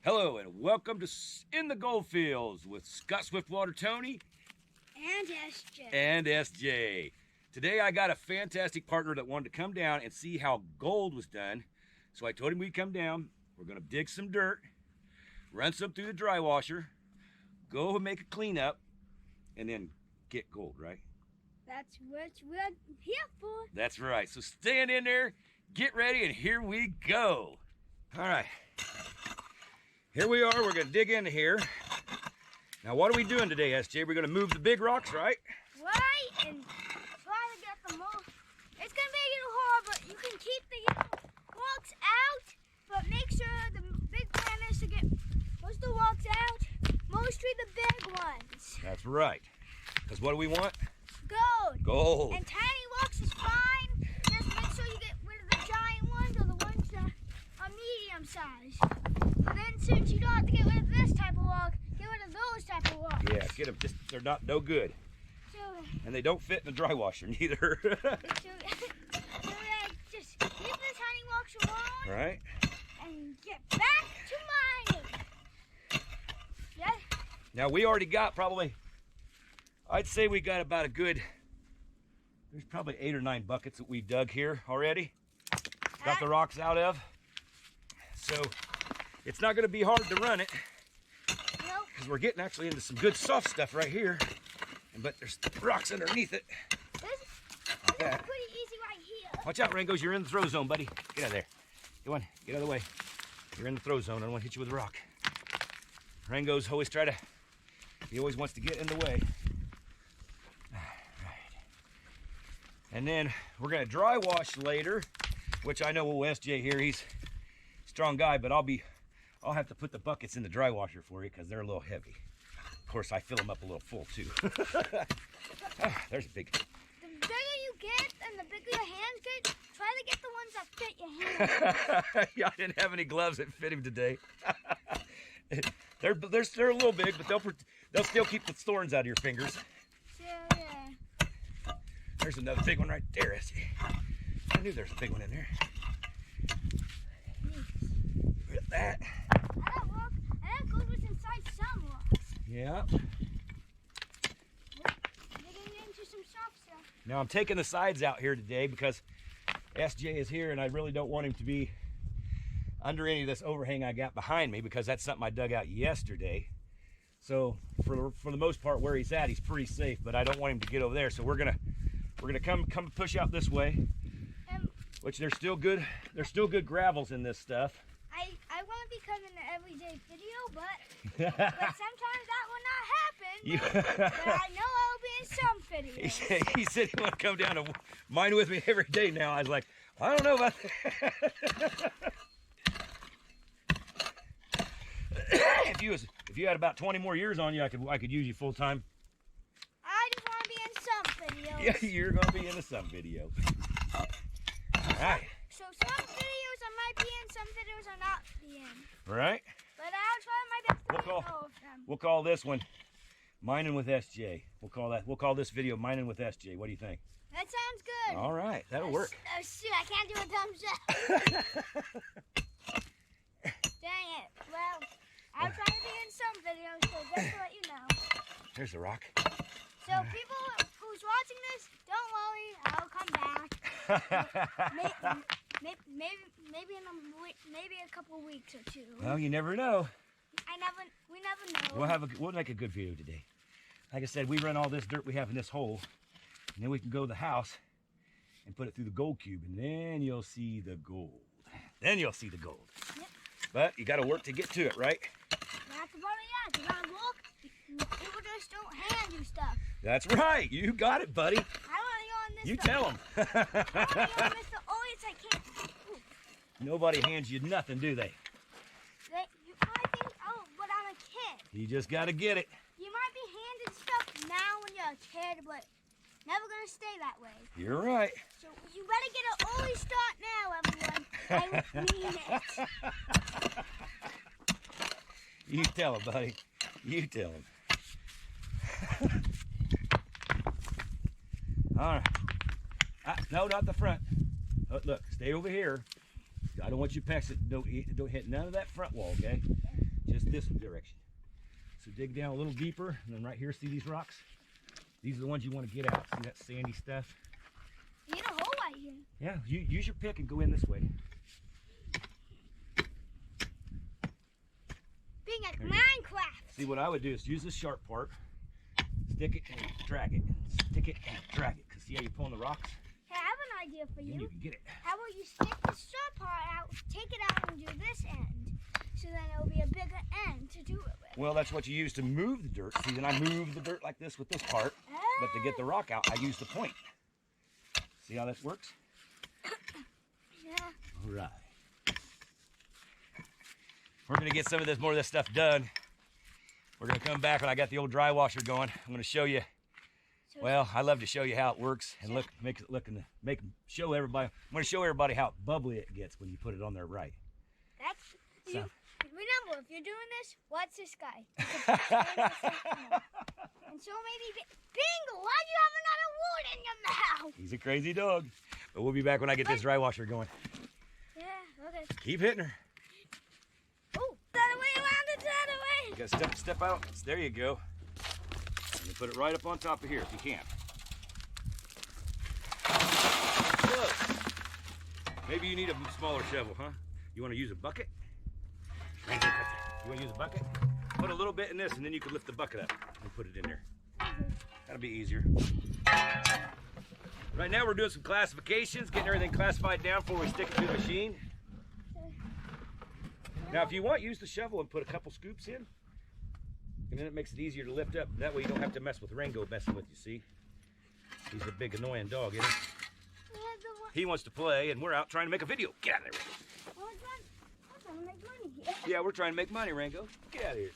Hello and welcome to In the Goldfields with Scott Swiftwater, Tony, and SJ. And SJ. Today I got a fantastic partner that wanted to come down and see how gold was done. So I told him we'd come down. We're going to dig some dirt, run some through the dry washer, go and make a cleanup, and then get gold, right? That's what we're here for. That's right. So stand in there, get ready, and here we go. All right. Here we are. We're going to dig into here. Now, what are we doing today, SJ? We're going to move the big rocks, right? Right, and try to get the most. It's going to be a little hard, but you can keep the rocks out, but make sure the big plan is to get most of the rocks out, mostly the big ones. That's right. Because what do we want? Gold. Gold. And tiny rocks is fine. Just make sure you get rid of the giant ones or the ones that are medium size. But then since you don't have to get rid of this type of rock, get rid of those type of rocks. Yeah, get them. They're no good. So, and they don't fit in the dry washer neither. Just keep the tiny rocks alone. Right. And get back to mining. Yeah. Now we already got probably, I'd say we got about a good, there's probably 8 or 9 buckets that we dug here already. Got the rocks out of. So it's not going to be hard to run it. Nope. Because we're getting actually into some good soft stuff right here. But there's rocks underneath it. This is pretty easy right here. Watch out, Rangos. You're in the throw zone, buddy. Get out of there. Come on. Get out of the way. You're in the throw zone. I don't want to hit you with a rock. Rangos always he always wants to get in the way. All right. And then we're going to dry wash later, which I know SJ here, he's a strong guy, but I'll have to put the buckets in the dry washer for you because they're a little heavy. Of course, I fill them up a little full too. There's a big. The bigger you get and the bigger your hands get, try to get the ones that fit your hands. Yeah, I didn't have any gloves that fit him today. They're a little big, but they'll still keep the thorns out of your fingers. So, yeah. There's another big one right there. I knew there's a big one in there. Get rid of that. That gold was inside some rocks. Yeah. Digging into some soft stuff. Now I'm taking the sides out here today because SJ is here and I really don't want him to be under any of this overhang I got behind me because that's something I dug out yesterday. So for the most part where he's at, he's pretty safe, but I don't want him to get over there. So we're gonna come push out this way, which there's still good gravels in this stuff. I want to be coming to everyday video, but sometimes that will not happen. But I know I'll be in some videos. He said he want to come down and mine with me every day now. I was like, I don't know about that. If you had about 20 more years on you, I could use you full time. I just want to be in some videos. Yeah, you're gonna be in some video. All right. So some videos I might be in, some videos I'll not be in. Right. But I'll try my best to be in all of them. We'll call this one Mining with SJ. We'll call this video Mining with SJ. What do you think? That sounds good. All right, that'll work. Oh shoot, I can't do a thumbs up. Dang it. Well, I'll try to be in some videos, so just to let you know. There's the rock. So people who's watching this, don't worry, I'll come back. Maybe in a couple of weeks or two. Well, you never know. We never know. We'll make a good video today. Like I said, we run all this dirt we have in this hole, and then we can go to the house and put it through the gold cube, and then you'll see the gold. Then you'll see the gold. Yep. But you got to work to get to it, right? That's about it, yeah. You gotta look. People just don't hand you stuff. That's right. You got it, buddy. I want you on this. You tell them. I want you on this. Always I can't. Nobody hands you nothing, do they? You probably think, oh, but I'm a kid. You just got to get it. You might be handed stuff now when you're a kid, but never gonna stay that way. You're right. So you better get an early start now, everyone. I mean it. You tell him, buddy. You tell him. All right. No, not the front. Oh, look, stay over here. I don't want you past it. Don't hit none of that front wall, okay? this direction. So dig down a little deeper, and then right here, see these rocks? These are the ones you want to get out. See that sandy stuff? You need a hole right here. Yeah, you use your pick and go in this way. Being like Minecraft. See, what I would do is use this sharp part, stick it and drag it, stick it and drag it. Cause see how you're pulling the rocks? Hey, I have an idea for Then you. you can get it. How about you stick the sharp part out, take it out and do this end. So then it'll be a bigger end to do it with. Well, that's what you use to move the dirt. See, then I move the dirt like this with this part, but to get the rock out, I use the point. See how that works? Yeah. All right. We're gonna get some of this, more of this stuff done. We're gonna come back when I got the old dry washer going. I'm gonna show you. Well, I love to show you how it works and show everybody. I'm gonna show everybody how bubbly it gets when you put it on there right. That's So. remember, if you're doing this, watch this guy. And so maybe bingo, why do you have another wood in your mouth? He's a crazy dog. But we'll be back when I get this dry washer going. Yeah, okay. Keep hitting her. Oh, that way around the other way. You gotta step out. There you go. And you put it right up on top of here if you can. Close. Maybe you need a smaller shovel, huh? You want to use a bucket? You want to use a bucket? Put a little bit in this and then you can lift the bucket up and put it in there. That'll be easier. Right now we're doing some classifications, getting everything classified down before we stick it to the machine. Now if you want, use the shovel and put a couple scoops in. And then it makes it easier to lift up. That way you don't have to mess with Rango messing with you, see? He's a big annoying dog, isn't he? He wants to play and we're out trying to make a video. Get out of there, Rango. I'm trying to make money here. Yeah, we're trying to make money, Rango. Get out of here.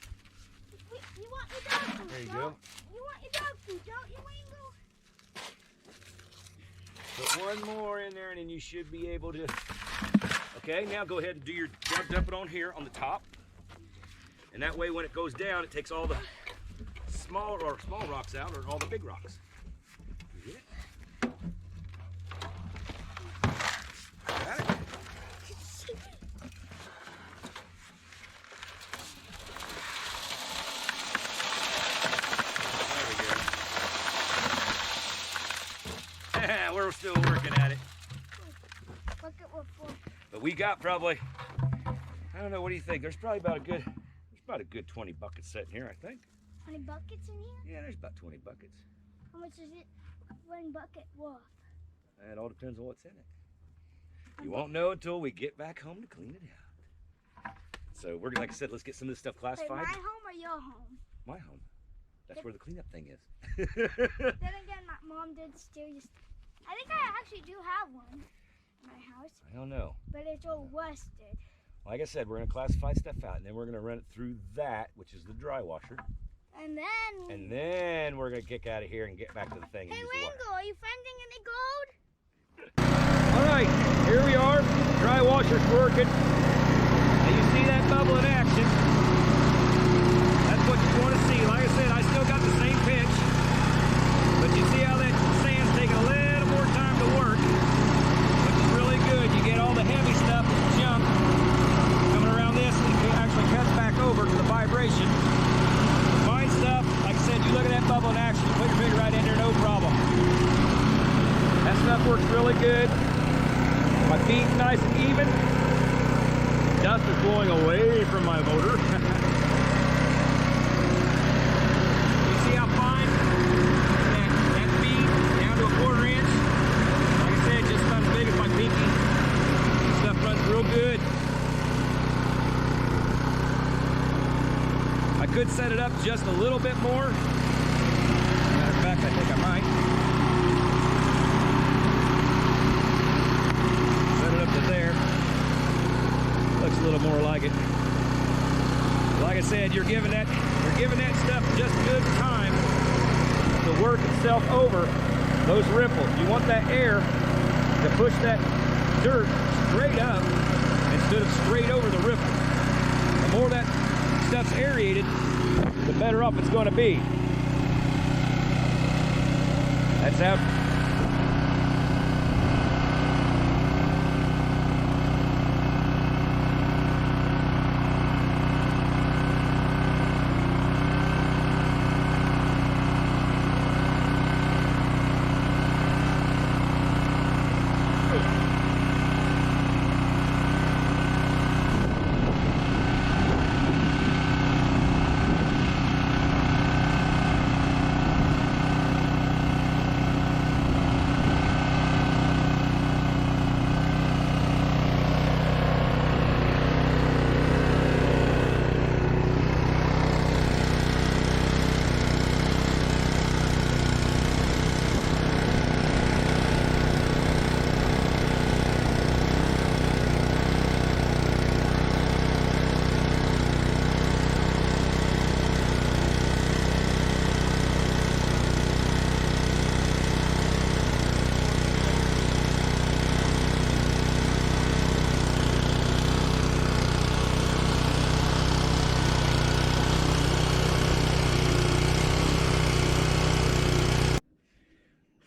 You want your dog food, There you don't? go. You want your dog food, don't you, Rango? Put one more in there and then you should be able to. Okay, now go ahead and do your dump it on here on the top. And that way when it goes down, it takes all the small rocks out or all the big rocks. You get it? Got it? There we go. We're still working at it. Bucket with four. But we got probably, I don't know, what do you think? There's probably about a good 20 buckets sitting here, I think. 20 buckets in here? Yeah, there's about 20 buckets. How much is it? One bucket worth? It all depends on what's in it. You won't know until we get back home to clean it out. So we're, like I said, let's get some of this stuff Wait, classified. my home or your home? My home. That's where the cleanup thing is. Then again, my mom did steal your I think I actually do have one in my house, I don't know. but it's all rusted. Like I said, we're gonna classify stuff out and then we're gonna run it through that, which is the dry washer. And then We're gonna kick out of here and get back to the thing. Hey and use the water. Rango, are you finding any gold? All right, here we are. Dry washer's working. Now you see that bubble in action. That's what you want to see. Like I said, I still got the same pitch. But you see how that sand's taking a little more time to work, which is really good. You get all the heavy stuff, junk, coming around this, and it actually cuts back over to the vibration. Fine stuff. Like I said, you look at that bubble in action, you put your finger right in there, no problem. That stuff works really good. My feet's nice and even. Dust is blowing away from my motor. You see how fine that feed down to a 1/4 inch? Like I said, just about as big as my pinky. Stuff runs real good. I could set it up just a little bit more. Matter of fact, I think I might. Set it up to there. Looks a little more like it. Like I said, you're giving that stuff just good time to work itself over those ripples. You want that air to push that dirt straight up instead of straight over the ripples. The more that stuff's aerated, the better off it's going to be. That's how.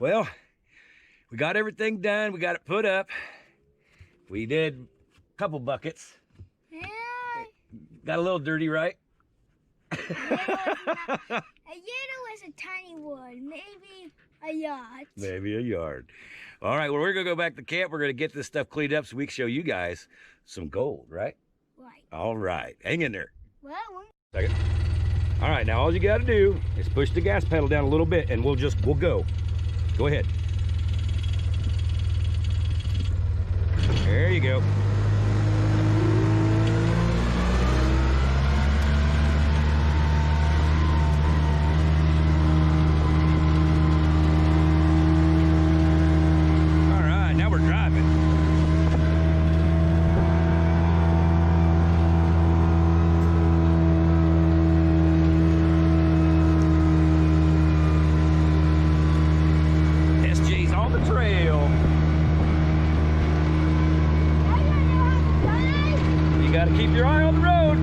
Well, we got everything done. We got it put up. We did a couple buckets. Yeah. Got a little dirty, right? A yellow is a tiny one, maybe a yard. Maybe a yard. All right, well, we're going to go back to camp. We're going to get this stuff cleaned up so we can show you guys some gold, right? Right. All right. Hang in there. Well, Second. All right, now all you got to do is push the gas pedal down a little bit and we'll go. Go ahead. There you go. All right, now we're driving. SJ's on the trail. You got to keep your eye on the road.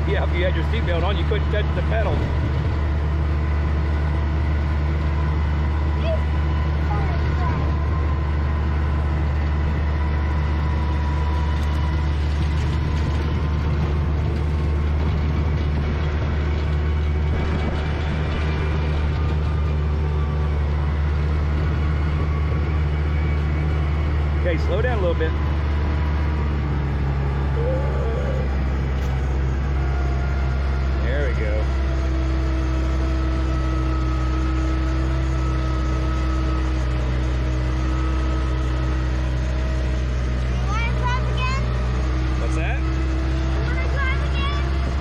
Yeah, if you had your seatbelt on, you couldn't touch the pedals. Okay, slow down a little bit. There we go. What's that?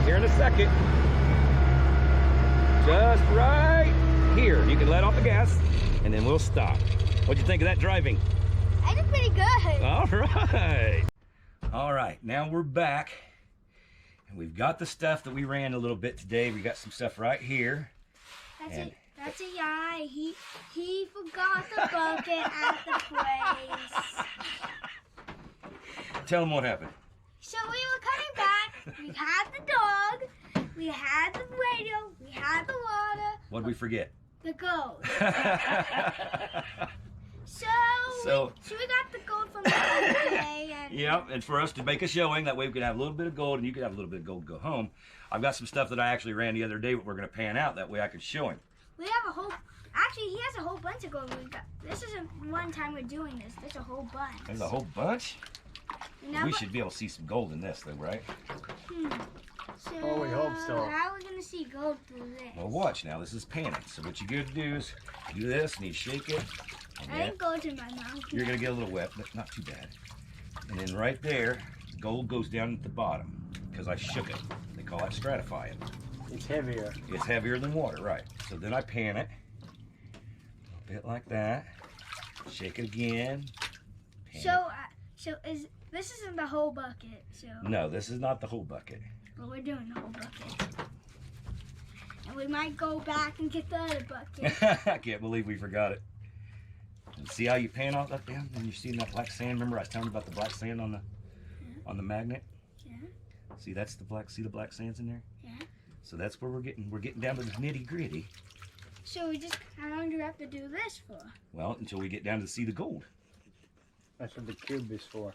Here in a second. Just right here. You can let off the gas and then we'll stop. What'd you think of that driving? I did pretty good. All right. All right, now we're back. And we've got the stuff that we ran a little bit today. We got some stuff right here. That's a guy. He forgot the bucket at the place. Tell them what happened. So we were coming back. We had the dog. We had the radio. We had the water. What'd we forget? The gold. So we got the gold from the other day. And Yep, and for us to make a showing, that way we could have a little bit of gold and you could have a little bit of gold to go home. I've got some stuff that I actually ran the other day that we're going to pan out. That way I could show him. we have a whole. Actually, he has a whole bunch of gold. This isn't one time we're doing this. There's a whole bunch. There's a whole bunch? Now We should be able to see some gold in this, though, right? So, Oh, we hope so. how are we going to see gold through this? Well, watch now. This is panning. So what you got to do is do this and you shake it. And I then think gold's in my mouth. you're going to get a little wet, but not too bad. And then right there, the gold goes down at the bottom because I shook it. They call that stratifying. It's heavier. It's heavier than water, right. So then I pan it. A bit like that. Shake it again. Pan it. This isn't the whole bucket. So No, this is not the whole bucket. but we're doing the whole bucket. And we might go back and get the other bucket. I can't believe we forgot it. And see how you pan all that down? And you see that black sand? Remember I was telling you about the black sand on the magnet? Yeah. See, that's the black. See the black sands in there? Yeah. So that's where we're getting down to the nitty gritty. So how long do we have to do this for? Well, until we get down to see the gold. That's what the cube is for.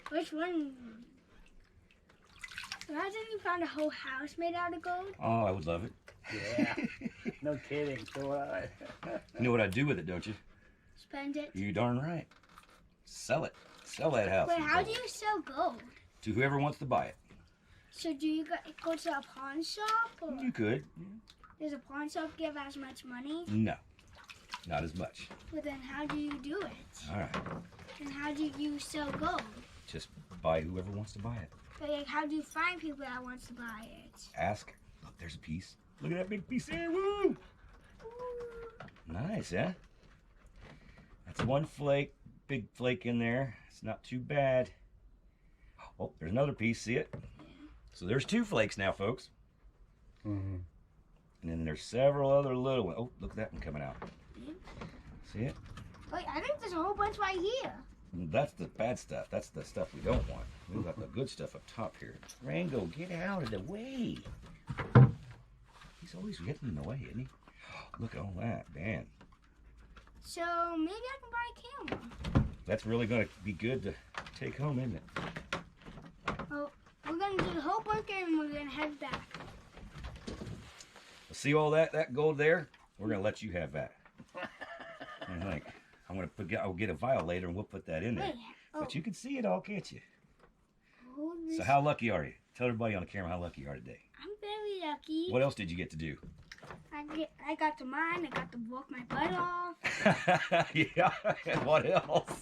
Which one? Imagine you found a whole house made out of gold. Oh, I would love it. Yeah. No kidding. So I. You know what I'd do with it, don't you? Spend it. You darn right. Sell it. Sell that house. Wait, for how gold. do you sell gold? To whoever wants to buy it. So do you go to a pawn shop or? You could. Does a pawn shop give as much money? No, not as much. But then how do you do it? All right, And how do you sell gold? just buy whoever wants to buy it. But like, how do you find people that wants to buy it? Ask. Look, there's a piece. Look at that big piece there. Woo! Nice, huh? That's one flake, big flake in there. It's not too bad. Oh, there's another piece. See it? So there's 2 flakes now, folks. Mm-hmm. And then there's several other little ones. Oh, look at that one coming out. See it? Wait, I think there's a whole bunch right here. That's the bad stuff. That's the stuff we don't want. We've got the good stuff up top here. Rango, get out of the way. He's always getting in the way, isn't he? Look at all that, man. So maybe I can buy a camera. That's really going to be good to take home, isn't it? Well, we're gonna do the whole bunker and we're gonna head back. See all that gold there? We're going to let you have that. I think I'm going to I'll get a vial later and we'll put that in there. Wait, But you can see it all, can't you? hold this. So how lucky are you? Tell everybody on the camera how lucky you are today. I'm very lucky. What else did you get to do? I got to mine. I got to walk my butt off. Yeah, and what else?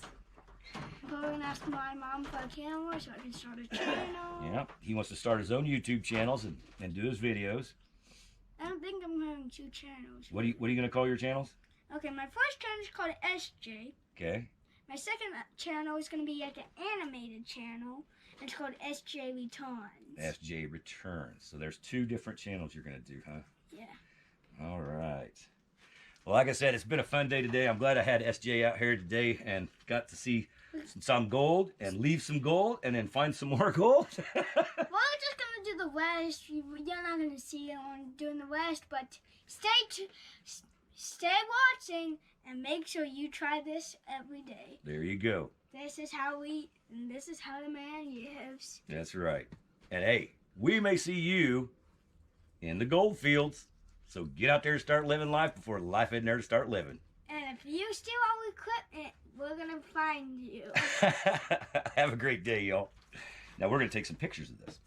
Go and ask my mom for a camera so I can start a channel. Yeah, he wants to start his own YouTube channels and do his videos. I don't think I'm having 2 channels. What are you going to call your channels? Okay, my first channel is called SJ. Okay. My second channel is going to be like an animated channel. It's called SJ Returns. SJ Returns. So there's 2 different channels you're going to do, huh? Yeah. All right. Well, like I said, it's been a fun day today. I'm glad I had SJ out here today and got to see some gold and leave some gold and then find some more gold. We're just going to do the rest. You're not going to see it on doing the rest, but stay watching and make sure you try this every day. There you go. This is how the man lives. That's right. And hey, we may see you in the gold fields. So get out there and start living life before life isn't there to start living. And if you steal our equipment, we're going to find you. Have a great day, y'all. Now we're going to take some pictures of this.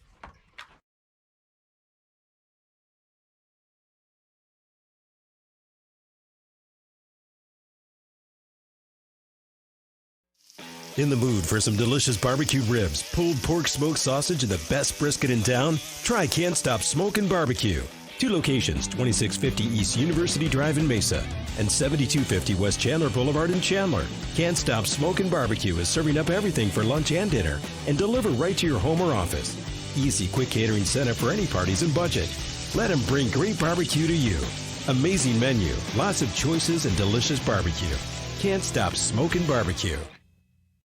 In the mood for some delicious barbecued ribs, pulled pork smoked sausage, and the best brisket in town? Try Can't Stop Smokin' Barbecue. 2 locations, 2650 East University Drive in Mesa and 7250 West Chandler Boulevard in Chandler. Can't Stop Smokin' Barbecue is serving up everything for lunch and dinner and deliver right to your home or office. Easy, quick catering setup for any parties and budget. Let them bring great barbecue to you. Amazing menu, lots of choices and delicious barbecue. Can't Stop Smokin' Barbecue.